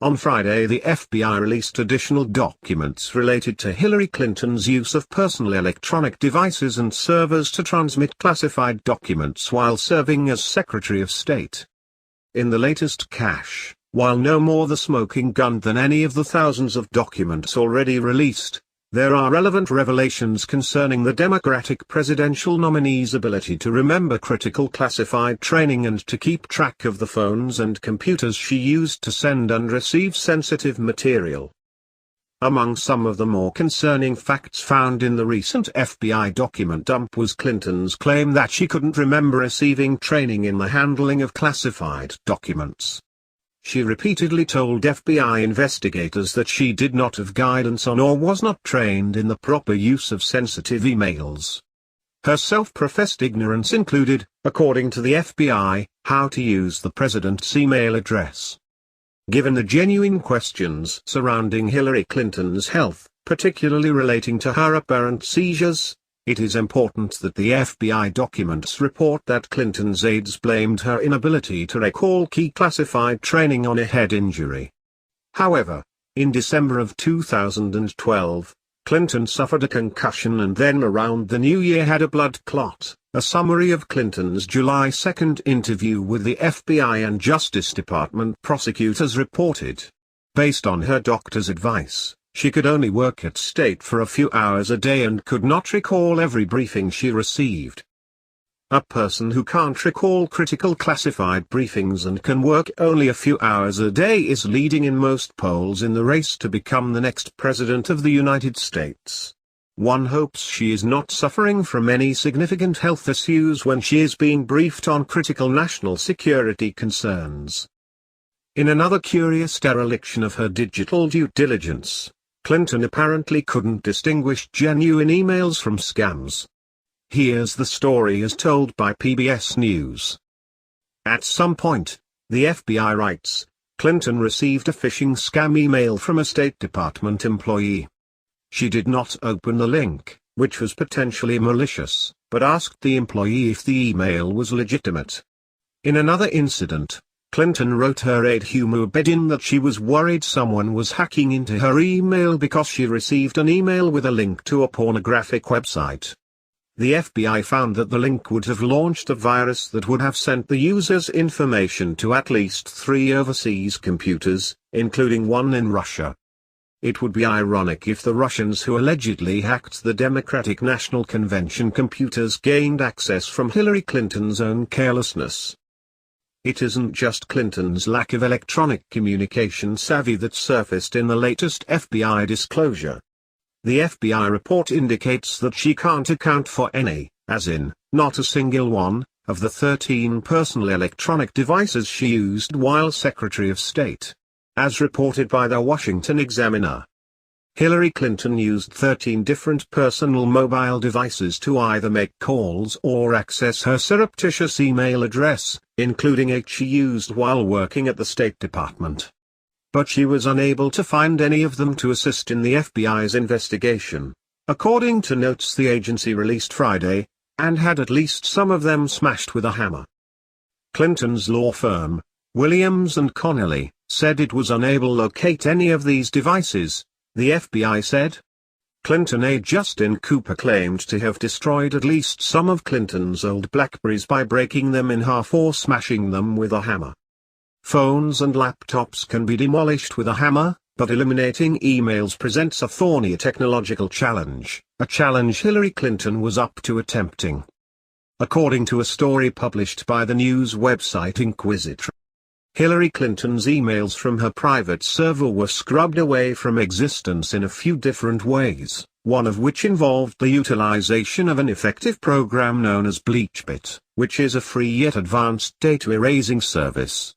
On Friday, the FBI released additional documents related to Hillary Clinton's use of personal electronic devices and servers to transmit classified documents while serving as Secretary of State. In the latest cache, while no more the smoking gun than any of the thousands of documents already released, there are relevant revelations concerning the Democratic presidential nominee's ability to remember critical classified training and to keep track of the phones and computers she used to send and receive sensitive material. Among some of the more concerning facts found in the recent FBI document dump was Clinton's claim that she couldn't remember receiving training in the handling of classified documents. She repeatedly told FBI investigators that she did not have guidance on or was not trained in the proper use of sensitive emails. Her self-professed ignorance included, according to the FBI, how to use the president's email address. Given the genuine questions surrounding Hillary Clinton's health, particularly relating to her apparent seizures, it is important that the FBI documents report that Clinton's aides blamed her inability to recall key classified training on a head injury. However, in December of 2012, Clinton suffered a concussion and then around the new year had a blood clot. A summary of Clinton's July 2 interview with the FBI and Justice Department prosecutors reported. Based on her doctor's advice, she could only work at State for a few hours a day and could not recall every briefing she received. A person who can't recall critical classified briefings and can work only a few hours a day is leading in most polls in the race to become the next President of the United States. One hopes she is not suffering from any significant health issues when she is being briefed on critical national security concerns. In another curious dereliction of her digital due diligence, Clinton apparently couldn't distinguish genuine emails from scams. Here's the story as told by PBS News. At some point, the FBI writes, Clinton received a phishing scam email from a State Department employee. She did not open the link, which was potentially malicious, but asked the employee if the email was legitimate. In another incident, Clinton wrote her aide Huma Abedin that she was worried someone was hacking into her email because she received an email with a link to a pornographic website. The FBI found that the link would have launched a virus that would have sent the user's information to at least 3 overseas computers, including one in Russia. It would be ironic if the Russians who allegedly hacked the Democratic National Convention computers gained access from Hillary Clinton's own carelessness. It isn't just Clinton's lack of electronic communication savvy that surfaced in the latest FBI disclosure. The FBI report indicates that she can't account for any, as in, not a single one, of the 13 personal electronic devices she used while Secretary of State. As reported by the Washington Examiner, Hillary Clinton used 13 different personal mobile devices to either make calls or access her surreptitious email address, including 8 she used while working at the State Department. But she was unable to find any of them to assist in the FBI's investigation, according to notes the agency released Friday, and had at least some of them smashed with a hammer. Clinton's law firm, Williams & Connolly, said it was unable to locate any of these devices, the FBI said. Clinton aide Justin Cooper claimed to have destroyed at least some of Clinton's old Blackberries by breaking them in half or smashing them with a hammer. Phones and laptops can be demolished with a hammer, but eliminating emails presents a thorny technological challenge, a challenge Hillary Clinton was up to attempting. According to a story published by the news website Inquisitor, Hillary Clinton's emails from her private server were scrubbed away from existence in a few different ways, one of which involved the utilization of an effective program known as BleachBit, which is a free yet advanced data erasing service.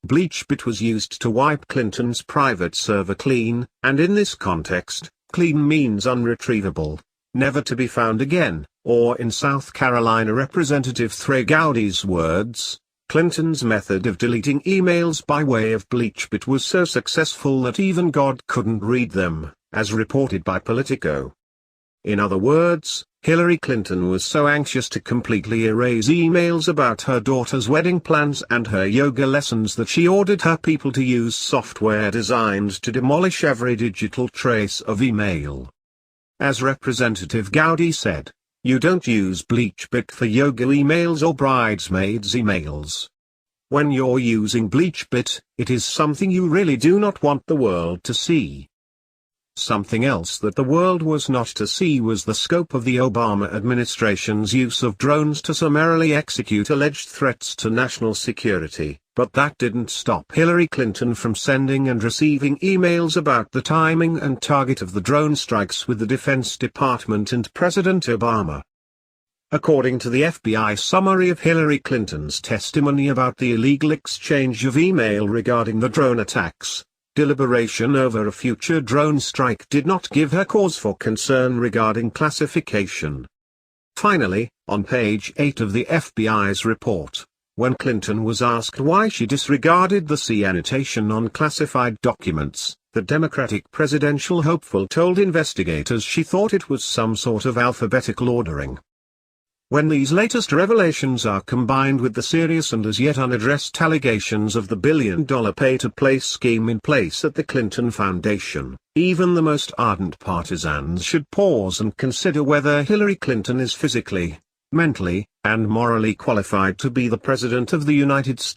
BleachBit was used to wipe Clinton's private server clean, and in this context, clean means unretrievable, never to be found again, or in South Carolina Representative Trey Gowdy's words, Clinton's method of deleting emails by way of BleachBit was so successful that even God couldn't read them, as reported by Politico. In other words, Hillary Clinton was so anxious to completely erase emails about her daughter's wedding plans and her yoga lessons that she ordered her people to use software designed to demolish every digital trace of email. As Representative Gowdy said, "You don't use BleachBit for yoga emails or bridesmaids emails. When you're using BleachBit, it is something you really do not want the world to see." Something else that the world was not to see was the scope of the Obama administration's use of drones to summarily execute alleged threats to national security, but that didn't stop Hillary Clinton from sending and receiving emails about the timing and target of the drone strikes with the Defense Department and President Obama. According to the FBI summary of Hillary Clinton's testimony about the illegal exchange of email regarding the drone attacks, deliberation over a future drone strike did not give her cause for concern regarding classification. Finally, on page 8 of the FBI's report, when Clinton was asked why she disregarded the C annotation on classified documents, the Democratic presidential hopeful told investigators she thought it was some sort of alphabetical ordering. When these latest revelations are combined with the serious and as yet unaddressed allegations of the billion-dollar pay-to-play scheme in place at the Clinton Foundation, even the most ardent partisans should pause and consider whether Hillary Clinton is physically, mentally, and morally qualified to be the President of the United States.